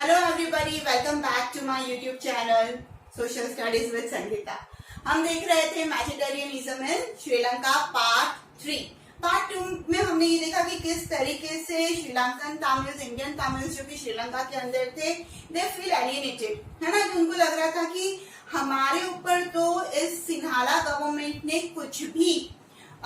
Hello everybody, welcome back to my YouTube channel social studies with Sangeeta. हम देख रहे थे majoritarianism in Sri Lanka part 3। Part 2 में हमने ये देखा कि किस तरीके से श्रीलंकन तमिल्स, इंडियन तमिल्स जो कि श्रीलंका के अंदर थे, दे फील एलिएनेटेड, है ना। कि उनको लग रहा था कि हमारे ऊपर तो इस सिन्हाला गवर्नमेंट ने कुछ भी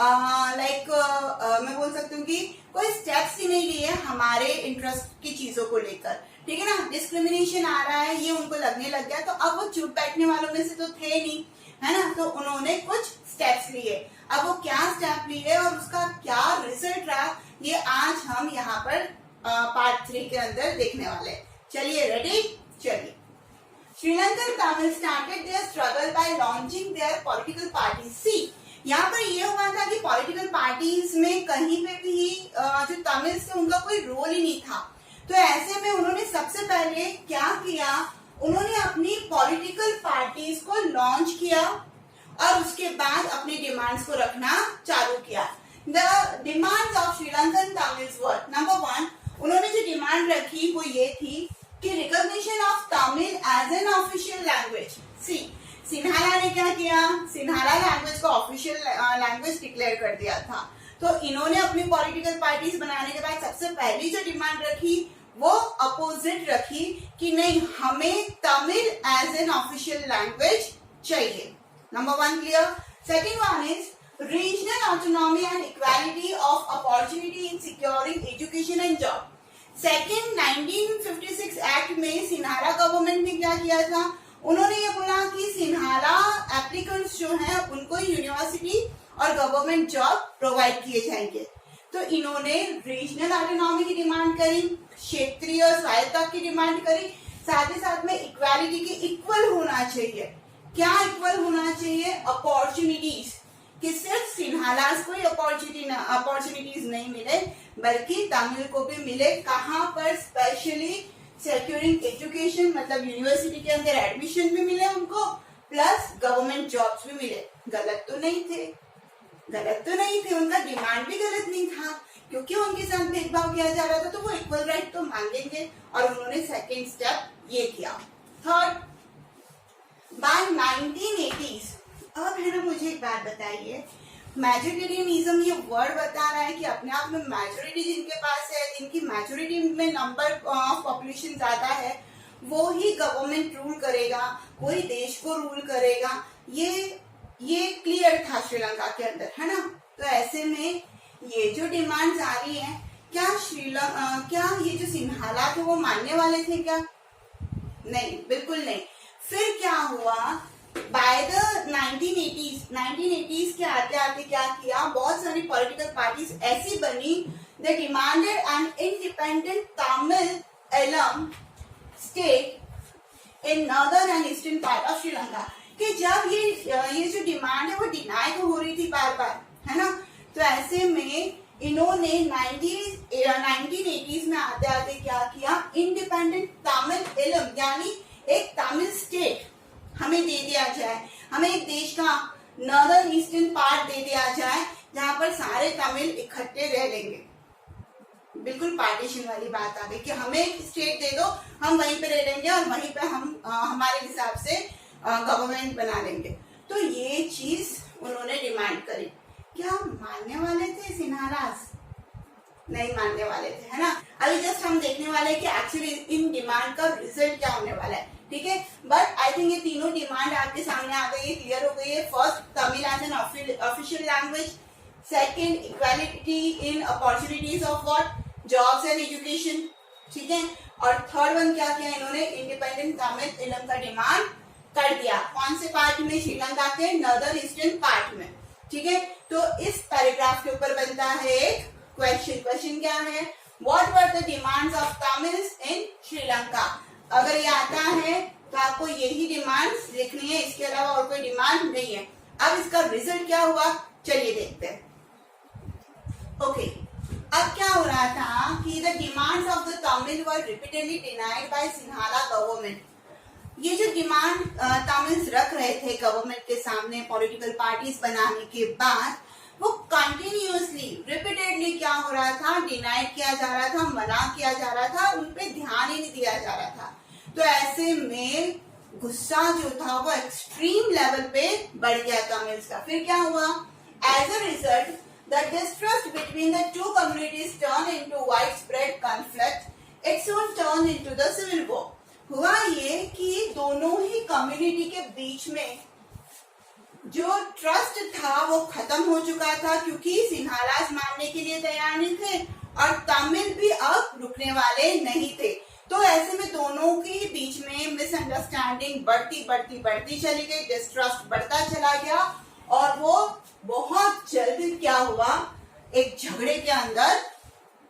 मैं बोल सकती हूँ कि कोई स्टेप्स ही नहीं लिए हमारे इंटरेस्ट की चीजों को लेकर, ठीक है ना। डिस्क्रिमिनेशन आ रहा है ये उनको लगने लग गया। तो अब वो चुप बैठने वालों में से तो थे नहीं, है ना। तो उन्होंने कुछ स्टेप्स लिए। अब वो क्या स्टेप लिए और उसका क्या रिजल्ट रहा, ये आज हम यहाँ पर पार्ट 3 के अंदर देखने वाले। चलिए रेडी, चलिए। Sri Lankan Tamil started their struggle by launching their political party. See, यहाँ पर ये हुआ था कि पॉलिटिकल पार्टीज में कहीं पे भी जो तमिल्स थे उनका कोई रोल ही नहीं था। तो ऐसे में उन्होंने सबसे पहले क्या किया, उन्होंने अपनी पॉलिटिकल पार्टीज को लॉन्च किया और उसके बाद अपनी डिमांड्स को रखना चालू किया। The demands of Sri Lankan Tamils were, number 1, उन्होंने जो डिमांड रखी वो ये थी कि recognition of Tamil as an official language. See, Sinhala ने क्या किया, सिन्हाला लैंग्वेज को ऑफिशियल लैंग्वेज डिक्लेयर कर दिया था। तो इन्होंने अपनी पॉलिटिकल पार्टीज बनाने के बाद सबसे पहली जो डिमांड रखी वो अपोजिट रखी कि नहीं, हमें Tamil as an official language चाहिए। Number 1 clear. Second one is regional autonomy and equality of opportunity in securing education and job. Second 1956 act में सिन्हाला गवर्नमेंट ने क्या किया था, उन्होंने ये बोला कि सिन्हाला एप्लीकेंट्स जो हैं उनको यूनिवर्सिटी और गवर्नमेंट जॉब प्रोवाइड किए जाएंगे। तो इन्होंने रीजनल ऑटोनॉमी की डिमांड करी, क्षेत्रीय स्वायत्तता की डिमांड करी, साथ ही साथ में इक्वालिटी की, इक्वल होना चाहिए। क्या इक्वल होना चाहिए, अपॉर्चुनिटीज, कि सिर्फ सिन्हालास को ही अपॉर्चुनिटीज नहीं मिले बल्कि तमिल को भी मिले। कहाँ पर, स्पेशली सिक्योरिंग एजुकेशन, मतलब यूनिवर्सिटी के अंदर एडमिशन भी मिले उनको, प्लस गवर्नमेंट जॉब्स भी मिले। गलत तो नहीं थे, उनका डिमांड भी गलत नहीं था, क्योंकि उनके साथ भेदभाव किया जा रहा था तो वो इक्वल राइट तो मांगेंगे। और उन्होंने सेकेंड स्टेप ये किया। थर्ड, बाय 1980s, अब है ना, मुझे एक बात बताइए, मैजोरिटेरियनिज्म ये वर्ड बता रहा है कि अपने आप में मैजोरिटी जिनके पास है, जिनकी मैजोरिटी में नंबर ऑफ पॉपुलेशन ज्यादा है, वो ही गवर्नमेंट रूल करेगा, वही देश को रूल करेगा। ये क्लियर था श्रीलंका के अंदर, है ना। तो ऐसे में ये जो डिमांड्स आ रही है, क्या ये जो सिन्हाला थे वो मानने वाले थे क्या? नहीं, बिल्कुल नहीं। फिर क्या हुआ, बाय द 1980s के आते आते क्या किया, बहुत सारी पॉलिटिकल पार्टीज ऐसी बनी, they demanded an independent Tamil Eelam state in northern and eastern part of Sri Lanka. कि जब ये जो डिमांड है वो डिनाई तो हो रही थी बार बार, है ना। तो ऐसे में इन्होंने 1980s में आते आते क्या किया, इंडिपेंडेंट तमिल एलम यानी एक तमिल स्टेट हमें दे दिया जाए, हमें एक देश का नॉर्दर्न ईस्टर्न पार्ट दे दिया जाए जहां पर सारे तमिल इकट्ठे रह लेंगे। बिल्कुल पार्टीशन वाली बात आ गई कि हमें एक स्टेट दे दो, हम वहीं पे रह लेंगे और वहीं पे हम हमारे हिसाब से गवर्नमेंट बना लेंगे। तो ये चीज उन्होंने डिमांड करी। क्या मानने वाले थे सिन्हालास? नहीं मानने वाले थे, है ना। अभी जस्ट हम देखने वाले हैं कि एक्चुअली इन डिमांड का रिजल्ट क्या होने वाला है, ठीक है। बट आई थिंक ये तीनों डिमांड आपके सामने आ गई है, क्लियर हो गई है। First, Tamil as an official language. Second, equality in opportunities of what, jobs and education, ठीक है। और थर्ड वन क्या किया इन्होंने, इंडिपेंडेंट तमिल एलम का डिमांड कर दिया। कौन से पार्ट में, श्रीलंका के नॉर्दर्न ईस्टर्न पार्ट में, ठीक है। तो इस पैराग्राफ के ऊपर बनता है एक क्वेश्चन क्या है, what were the demands of Tamils in Sri Lanka. अगर ये आता है तो आपको यही डिमांड्स लिखनी है, इसके अलावा और कोई डिमांड नहीं है। अब इसका रिजल्ट क्या हुआ, चलिए देखते हैं। ओके, अब क्या हो रहा था कि the demands of the Tamil were repeatedly denied by Sinhala government. ये जो डिमांड तमिल्स रख रहे थे गवर्नमेंट के सामने पॉलिटिकल पार्टीज बनाने के बाद, वो कंटिन्यूअसली रिपीटेडली क्या हो रहा था, डिनाइड किया जा रहा था, मना किया जा रहा था, उन पे ध्यान ही नहीं दिया जा रहा था। तो ऐसे में गुस्सा जो था वो एक्सट्रीम लेवल पे बढ़ गया तमिल्स का। फिर क्या हुआ? As a result the distrust between the two communities turn into widespread conflict, it soon turn into the civil war. हुआ ये कि दोनों ही कम्युनिटी के बीच में जो ट्रस्ट था वो खत्म हो चुका था, क्योंकि सिन्हालास मानने के लिए तैयार नहीं थे और तमिल भी अब रुकने वाले नहीं थे। तो ऐसे में दोनों के बीच में मिसअंडरस्टैंडिंग बढ़ती चली गई, डिस्ट्रस्ट बढ़ता चला गया और वो बहुत जल्द क्या हुआ, एक झगड़े के अंदर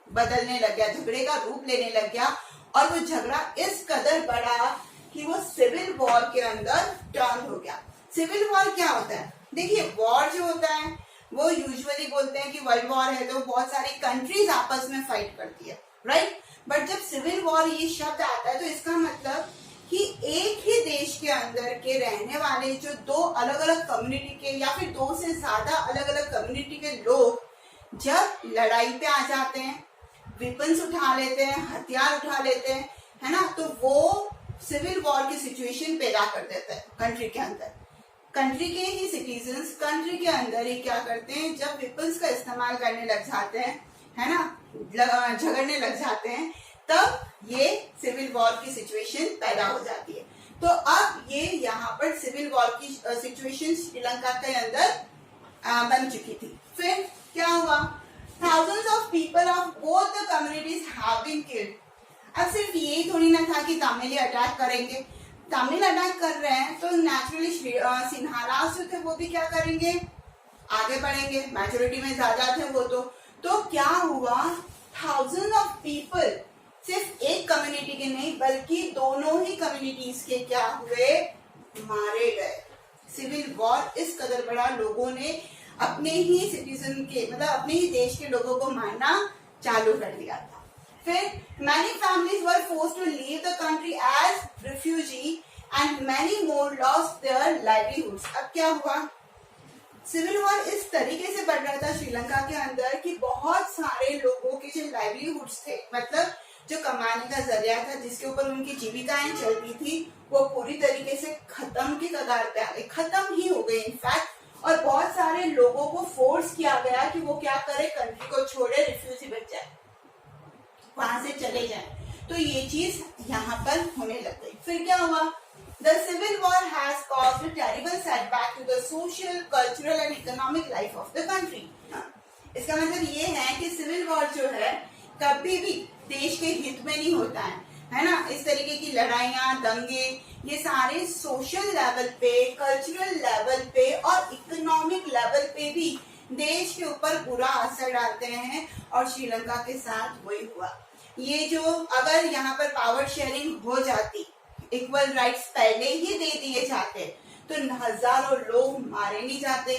बदलने लग गया, झगड़े का रूप लेने लग गया। और वो झगड़ा इस कदर बढ़ा कि वो सिविल वॉर के अंदर टर्न हो गया। सिविल वॉर क्या होता है? देखिए, वॉर जो होता है वो यूजुअली बोलते हैं कि वर्ल्ड वॉर है तो बहुत सारी कंट्रीज आपस में फाइट करती है, राइट? बट जब सिविल वॉर ये शब्द आता है तो इसका मतलब कि एक ही देश के अंदर के रहने वाले जो दो अलग अलग कम्युनिटी के या फिर दो से ज्यादा अलग अलग कम्युनिटी के लोग जब लड़ाई पे आ जाते हैं, वेपन्स उठा लेते हैं, हथियार उठा लेते हैं, है ना, तो वो सिविल वॉर की सिचुएशन पैदा कर देता है कंट्री के अंदर। कंट्री के ही सिटीजन्स कंट्री के अंदर ही क्या करते हैं, जब वेपन्स का इस्तेमाल करने लग जाते हैं, है ना, झगड़ने लग जाते हैं, तब ये सिविल वॉर की सिचुएशन पैदा हो जाती है। तो अब ये यहाँ पर सिविल वॉर की सिचुएशन श्रीलंका के अंदर बन चुकी थी। फिर क्या हुआ? Thousands of people of both the communities have been killed. अब सिर्फ यही थोड़ी ना था कि तमिल अटैक करेंगे, तमिल अटैक कर रहे हैं तो नेचुरली सिन्हालास जो थे वो भी क्या करेंगे, आगे बढ़ेंगे, मेजोरिटी में ज्यादा थे वो तो क्या हुआ, थाउजेंड ऑफ पीपल सिर्फ एक कम्युनिटी के नहीं बल्कि दोनों ही कम्युनिटीज के क्या हुए, मारे गए। सिविल वॉर इस कदर बड़ा, लोगों ने अपने ही सिटीजन के मतलब अपने ही देश के लोगों को मारना चालू कर दिया था। फिर many families were forced to leave the country as refugee and many more lost their livelihoods। अब क्या हुआ, सिविल वॉर इस तरीके से बढ़ रहा था श्रीलंका के अंदर कि बहुत सारे लोगों के जो लाइवलीहुड्स थे, मतलब जो कमाने का जरिया था जिसके ऊपर उनकी जीविकाएं चलती थी, वो पूरी तरीके से खत्म की कगार पे आ गई, खत्म ही हो गई इनफैक्ट। और बहुत सारे लोगों को फोर्स किया गया कि वो क्या करे, कंट्री को छोड़े, रिफ्यूजी बन जाए, वहां से चले जाए। तो ये चीज यहाँ पर होने लग गई। फिर क्या हुआ, the civil war has caused a terrible setback to the social, cultural and economic life of the country. इसका मतलब ये है कि सिविल वॉर जो है कभी भी देश के हित में नहीं होता है ना। इस तरीके की लड़ाइयां, दंगे, ये सारे सोशल लेवल पे, कल्चरल लेवल पे और इकोनॉमिक लेवल पे भी देश के ऊपर बुरा असर डालते हैं और श्रीलंका के साथ वही हुआ। ये जो अगर यहाँ पर पावर शेयरिंग हो जाती, इक्वल राइट्स पहले ही दे दिए जाते तो हजारों लोग मारे नहीं जाते,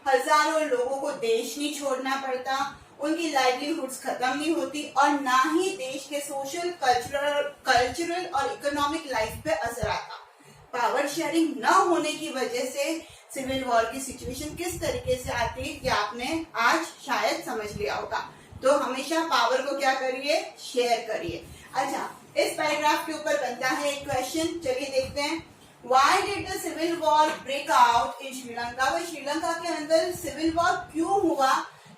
हजारों लोगों को देश नहीं छोड़ना पड़ता, उनकी लाइवलीहुड्स खत्म नहीं होती और ना ही देश के सोशल, कल्चरल और इकोनॉमिक लाइफ पे असर आता। पावर शेयरिंग न होने की वजह से सिविल वॉर की सिचुएशन किस तरीके से आती है कि आपने आज शायद समझ लिया होगा। तो हमेशा पावर को क्या करिए, शेयर करिए। अच्छा, इस पैराग्राफ के ऊपर बनता है एक क्वेश्चन, चलिए देखते हैं। Why did the civil war break out in Sri Lanka? वो श्रीलंका के अंदर सिविल वॉर क्यों हुआ?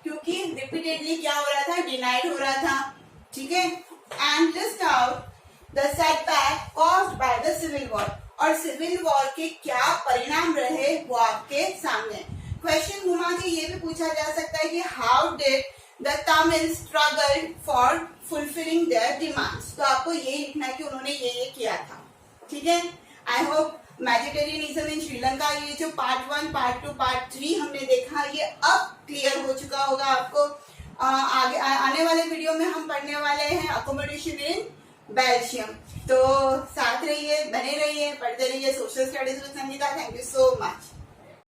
क्योंकि रिपीटेडली क्या हो रहा था, डिनाइड हो रहा था, ठीक है। And list out the setback caused by the civil war, और सिविल वॉर के क्या परिणाम रहे वो आपके सामने। क्वेश्चन घुमा के ये भी पूछा जा सकता है कि how did the Tamil struggle for fulfilling their demands. तो आपको ये लिखना है कि उन्होंने ये किया था, ठीक है। आई होप वेजिटेरियनिज्म इन श्रीलंका, ये जो पार्ट 1, पार्ट 2, पार्ट 3 हमने देखा, ये अब क्लियर हो चुका होगा आपको। आगे आने वाले वीडियो में हम पढ़ने वाले हैं अकोमोडेशन इन बेल्जियम। तो साथ रहिए, बने रहिए, पढ़ते रहिए। Social studies with Sangeeta. Thank you so much.